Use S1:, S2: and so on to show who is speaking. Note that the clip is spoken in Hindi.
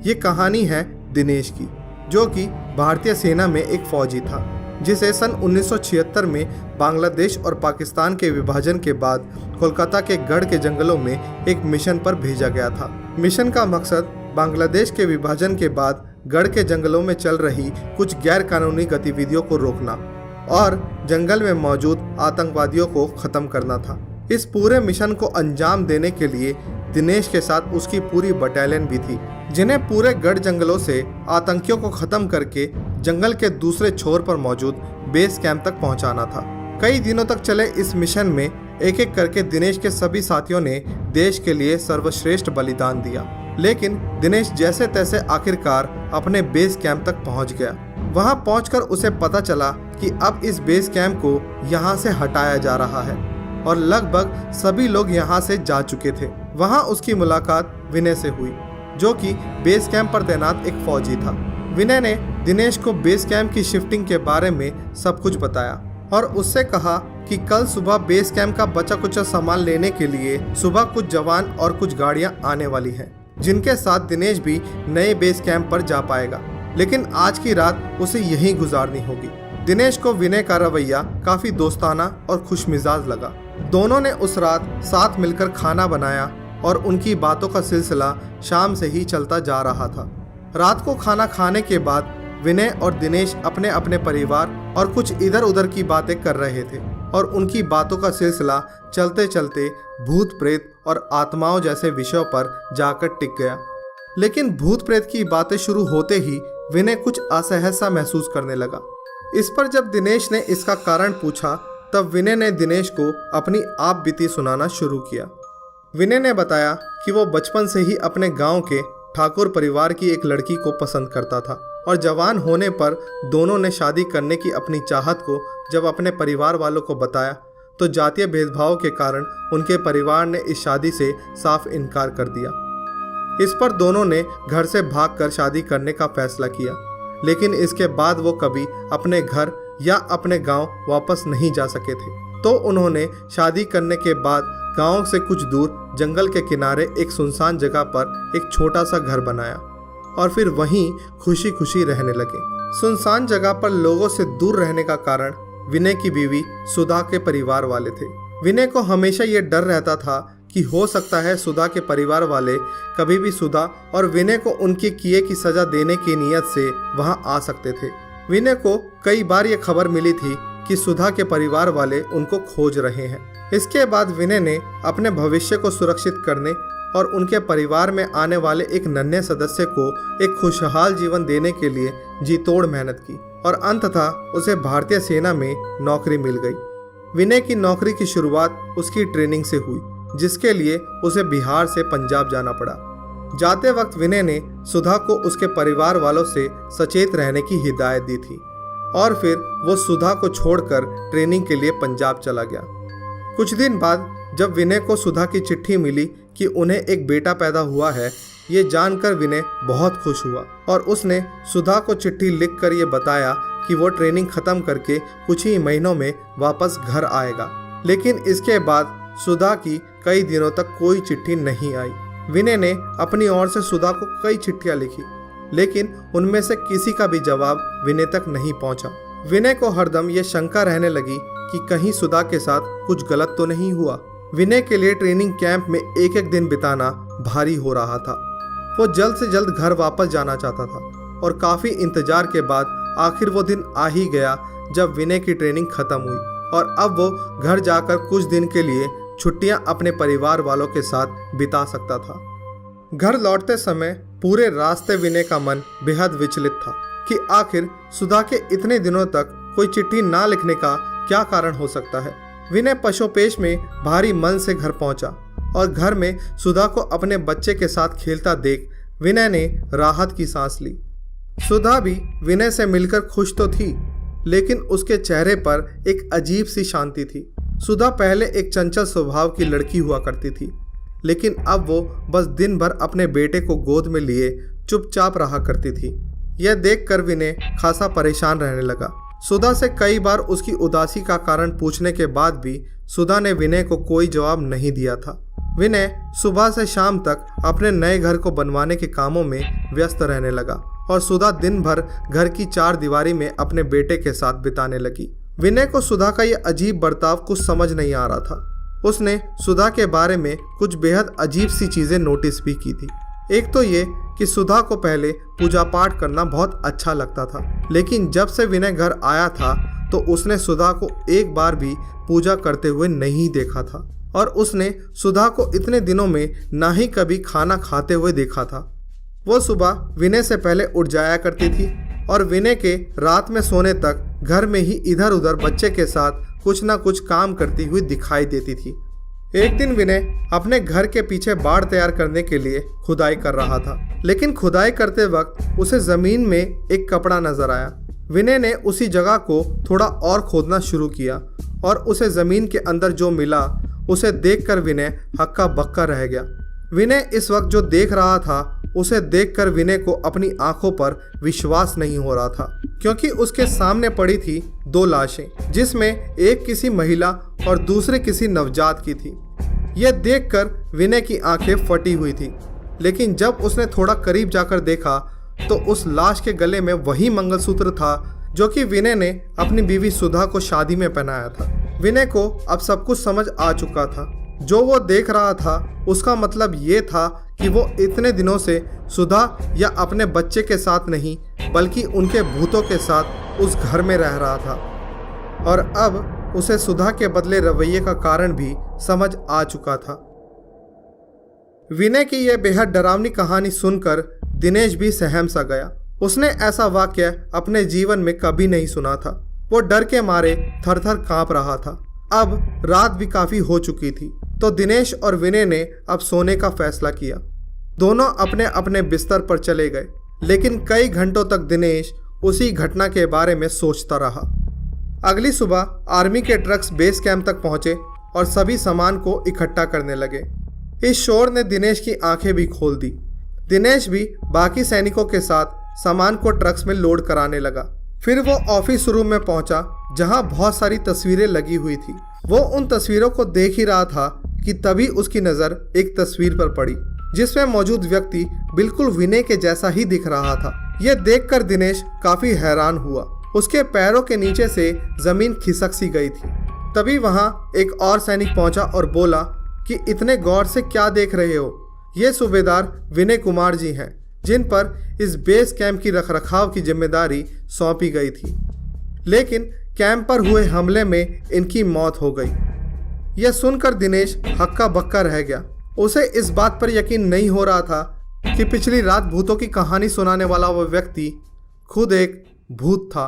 S1: ये कहानी है दिनेश की, जो कि भारतीय सेना में एक फौजी था, जिसे सन 1976 में बांग्लादेश और पाकिस्तान के विभाजन के बाद कोलकाता के गढ़ के जंगलों में एक मिशन पर भेजा गया था। मिशन का मकसद बांग्लादेश के विभाजन के बाद गढ़ के जंगलों में चल रही कुछ गैर कानूनी गतिविधियों को रोकना और जंगल में मौजूद आतंकवादियों को खत्म करना था। इस पूरे मिशन को अंजाम देने के लिए दिनेश के साथ उसकी पूरी बटालियन भी थी, जिन्हें पूरे गढ़ जंगलों से आतंकियों को खत्म करके जंगल के दूसरे छोर पर मौजूद बेस कैंप तक पहुंचाना था। कई दिनों तक चले इस मिशन में एक एक करके दिनेश के सभी साथियों ने देश के लिए सर्वश्रेष्ठ बलिदान दिया, लेकिन दिनेश जैसे तैसे आखिरकार अपने बेस कैंप तक पहुंच गया। वहां पहुंचकर उसे पता चला कि अब इस बेस कैंप को यहां से हटाया जा रहा है और लगभग सभी लोग यहां से जा चुके थे। वहां उसकी मुलाकात विनय से हुई, जो कि बेस कैंप पर तैनात एक फौजी था। विनय ने दिनेश को बेस कैंप की शिफ्टिंग के बारे में सब कुछ बताया और उससे कहा कि कल सुबह बेस कैंप का बचा कुचा सामान लेने के लिए सुबह कुछ जवान और कुछ गाड़ियां आने वाली हैं, जिनके साथ दिनेश भी नए बेस कैंप पर जा पाएगा, लेकिन आज की रात उसे यहीं गुजारनी होगी। दिनेश को विनय का रवैया काफी दोस्ताना और खुशमिजाज लगा। दोनों ने उस रात साथ मिलकर खाना बनाया और उनकी बातों का सिलसिला शाम से ही चलता जा रहा था। रात को खाना खाने के बाद विनय और दिनेश अपने अपने परिवार और कुछ इधर उधर की बातें कर रहे थे और उनकी बातों का सिलसिला चलते चलते भूत प्रेत और आत्माओं जैसे विषयों पर जाकर टिक गया। लेकिन भूत प्रेत की बातें शुरू होते ही विनय कुछ असहज सा महसूस करने लगा। इस पर जब दिनेश ने इसका कारण पूछा, तब विनय ने दिनेश को अपनी आप बीती सुनाना शुरू किया। विनय ने बताया कि वो बचपन से ही अपने गांव के ठाकुर परिवार की एक लड़की को पसंद करता था और जवान होने पर दोनों ने शादी करने की अपनी चाहत को जब अपने परिवार वालों को बताया, तो जातीय भेदभाव के कारण उनके परिवार ने इस शादी से साफ इनकार कर दिया। इस पर दोनों ने घर से भागकर शादी करने का फैसला किया, लेकिन इसके बाद वो कभी अपने घर या अपने गांव वापस नहीं जा सके थे। तो उन्होंने शादी करने के बाद गांव से कुछ दूर जंगल के किनारे एक सुनसान जगह पर एक छोटा सा घर बनाया और फिर वहीं खुशी खुशी रहने लगे। सुनसान जगह पर लोगों से दूर रहने का कारण विनय की बीवी सुधा के परिवार वाले थे। विनय को हमेशा ये डर रहता था कि हो सकता है सुधा के परिवार वाले कभी भी सुधा और विनय को उनके किए की सजा देने की नीयत से वहां आ सकते थे। विनय को कई बार ये खबर मिली थी कि सुधा के परिवार वाले उनको खोज रहे हैं। इसके बाद विनय ने अपने भविष्य को सुरक्षित करने और उनके परिवार में आने वाले एक नन्हे सदस्य को एक खुशहाल जीवन देने के लिए जी तोड़ मेहनत की और अंततः उसे भारतीय सेना में नौकरी मिल गई। विनय की नौकरी की शुरुआत उसकी ट्रेनिंग से हुई, जिसके लिए उसे बिहार से पंजाब जाना पड़ा। जाते वक्त विनय ने सुधा को उसके परिवार वालों से सचेत रहने की हिदायत दी थी और फिर वो सुधा को छोड़कर ट्रेनिंग के लिए पंजाब चला गया। कुछ दिन बाद जब विनय को सुधा की चिट्ठी मिली कि उन्हें एक बेटा पैदा हुआ है, ये जानकर विनय बहुत खुश हुआ और उसने सुधा को चिट्ठी लिखकर ये बताया कि वो ट्रेनिंग खत्म करके कुछ ही महीनों में वापस घर आएगा। लेकिन इसके बाद सुधा की कई दिनों तक कोई चिट्ठी नहीं आई। विनय ने अपनी ओर से सुधा को कई चिट्ठियां लिखी, लेकिन उनमें से किसी का भी जवाब विनय तक नहीं पहुंचा। विनय को हरदम ये शंका रहने लगी कि कहीं सुधा के साथ कुछ गलत तो नहीं हुआ। विनय के लिए ट्रेनिंग कैंप में एक एक दिन बिताना भारी हो रहा था। वो जल्द से जल्द घर वापस जाना चाहता था और काफी इंतजार के बाद आखिर वो दिन आ ही गया जब विनय की ट्रेनिंग खत्म हुई और अब वो घर जाकर कुछ दिन के लिए छुट्टियां अपने परिवार वालों के साथ बिता सकता था। घर लौटते समय पूरे रास्ते विनय का मन बेहद विचलित था कि आखिर सुधा के इतने दिनों तक कोई चिट्ठी ना लिखने का क्या कारण हो सकता है। विनय पशोपेश में भारी मन से घर पहुंचा और घर में सुधा को अपने बच्चे के साथ खेलता देख विनय ने राहत की सांस ली। सुधा भी विनय से मिलकर खुश तो थी, लेकिन उसके चेहरे पर एक अजीब सी शांति थी। सुधा पहले एक चंचल स्वभाव की लड़की हुआ करती थी, लेकिन अब वो बस दिन भर अपने बेटे को गोद में लिए चुपचाप रहा करती थी। यह देखकर विनय खासा परेशान रहने लगा। सुधा से कई बार उसकी उदासी का कारण पूछने के बाद भी सुधा ने विनय को कोई जवाब नहीं दिया था। विनय सुबह से शाम तक अपने नए घर को बनवाने के कामों में व्यस्त रहने लगा और सुधा दिन भर घर की चार दीवारी में अपने बेटे के साथ बिताने लगी। विनय को सुधा का यह अजीब बर्ताव कुछ समझ नहीं आ रहा था। उसने सुधा के बारे में कुछ बेहद अजीब सी चीजें नोटिस भी की थी। एक तो ये कि सुधा को पहले पूजा पाठ करना बहुत अच्छा लगता था, लेकिन जब से विनय घर आया था तो उसने सुधा को एक बार भी पूजा करते हुए नहीं देखा था और उसने सुधा को इतने दिनों में ना ही कभी खाना खाते हुए देखा था। वो सुबह विनय से पहले उठ जाया करती थी और विनय के रात में सोने तक घर में ही इधर उधर बच्चे के साथ कुछ ना कुछ काम करती हुई दिखाई देती थी। एक दिन विनय अपने घर के पीछे बाड़ तैयार करने के लिए खुदाई कर रहा था, लेकिन खुदाई करते वक्त उसे जमीन में एक कपड़ा नजर आया। विनय ने उसी जगह को थोड़ा और खोदना शुरू किया और उसे जमीन के अंदर जो मिला उसे देखकर विनय हक्का बक्का रह गया। विनय इस वक्त जो देख रहा था उसे देखकर विनय को अपनी आंखों पर विश्वास नहीं हो रहा था, क्योंकि उसके सामने पड़ी थी दो लाशें, जिसमें एक किसी महिला और दूसरी किसी नवजात की थी। यह देखकर विनय की आंखें फटी हुई थी, लेकिन जब उसने थोड़ा करीब जाकर देखा तो उस लाश के गले में वही मंगलसूत्र था जो कि विनय ने अपनी बीवी सुधा को शादी में पहनाया था। विनय को अब सब कुछ समझ आ चुका था। जो वो देख रहा था उसका मतलब ये था कि वो इतने दिनों से सुधा या अपने बच्चे के साथ नहीं बल्कि उनके भूतों के साथ उस घर में रह रहा था, और अब उसे सुधा के बदले रवैये का कारण भी समझ आ चुका था। विनय की यह बेहद डरावनी कहानी सुनकर दिनेश भी सहम सा गया। उसने ऐसा वाक्य अपने जीवन में कभी नहीं सुना था। वो डर के मारे थर थर कांप रहा था। अब रात भी काफी हो चुकी थी, तो दिनेश और विनय ने अब सोने का फैसला किया। दोनों अपने अपने बिस्तर पर चले गए, लेकिन कई घंटों तक दिनेश उसी घटना के बारे में सोचता रहा। अगली सुबह आर्मी के ट्रक्स बेस कैंप तक पहुंचे और सभी सामान को इकट्ठा करने लगे। इस शोर ने दिनेश की आंखें भी खोल दी। दिनेश भी बाकी सैनिकों के साथ सामान को ट्रक्स में लोड कराने लगा। फिर वो ऑफिस रूम में पहुंचा, जहां बहुत सारी तस्वीरें लगी हुई थी। वो उन तस्वीरों को देख ही रहा था कि तभी उसकी नज़र एक तस्वीर पर पड़ी, जिसमें मौजूद व्यक्ति बिल्कुल विनय के जैसा ही दिख रहा था। यह देखकर दिनेश काफी हैरान हुआ। उसके पैरों के नीचे से जमीन खिसक सी गई थी। तभी वहां एक और सैनिक पहुंचा और बोला कि इतने गौर से क्या देख रहे हो? ये सूबेदार विनय कुमार जी हैं, जिन पर इस बेस कैंप की रखरखाव की जिम्मेदारी सौंपी गई थी, लेकिन कैंप पर हुए हमले में इनकी मौत हो गई। यह सुनकर दिनेश हक्का बक्का रह गया। उसे इस बात पर यकीन नहीं हो रहा था कि पिछली रात भूतों की कहानी सुनाने वाला वह व्यक्ति खुद एक भूत था।